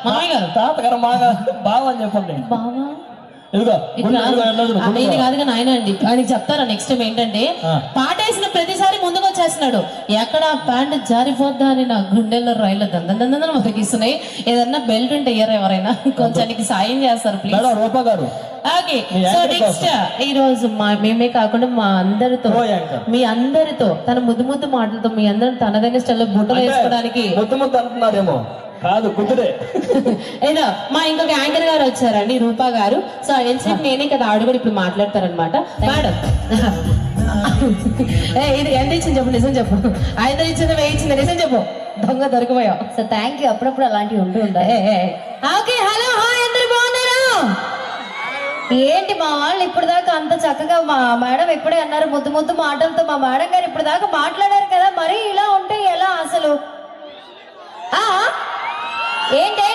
మామయ్య గారు తాతగారు మాగా బావ అని చెప్పండి. బావా ఇదిగో ఇది కాదుగా నాయన అండి. ఆయనకి చెప్తారా నెక్స్ట్ టైం ఏంటంటే పాట వేసిన ప్రతిసారి ముందుకు వచ్చేస్తున్నాడు. ఎక్కడ ప్యాంట్ జారిపోద్దా అని నా గుండెల్లో రైలు దందని మొదగిస్తున్నాయి. ఏదన్నా బెల్ట్ ఉంటే ఇయ్యరు ఎవరైనా, కొంచెం సాయం చేస్తారు ప్లీజ్. రూపా గారు ఓకే, సో నెక్స్ట్ ఈ రోజు మేమే కాకుండా మా అందరితో మీ అందరితో తన ముద్దు మాటలతో మీ అందరూ తనదైన స్టైల్లో బుట్టలు వేసుకోవడానికి ముద్దు అంటున్నారేమో కాదు కుదురే. ఏదో మా ఇంకొక యాంకర్ గారు వచ్చారండి, రూపా గారు. సో ఎంతసేపు నేనే కదా ఆవిడ కూడా ఇప్పుడు మాట్లాడతారనమాట. మేడం ఇది ఎంత ఇచ్చింది చెప్పు, నిజం చెప్పు. 5 ఇచ్చింది 1000 ఇచ్చింది, నిజం చెప్పు. దొంగ దొరికిపోయావు. So thank you. అప్పుడప్పుడు అలాంటివి ఉండాలి. ఓకే, హలో హాయ్, అందరు బాగున్నారా? ఏంటి మా వాళ్ళు ఇప్పుడు దాకా అంత చక్కగా మా మేడం ఇప్పుడే అన్నారు ముద్దు మాటలతో. మా మేడం గారు ఇప్పుడు దాకా మాట్లాడారు కదా, మరి ఇలా ఉంటే ఎలా అసలు? ఏంటి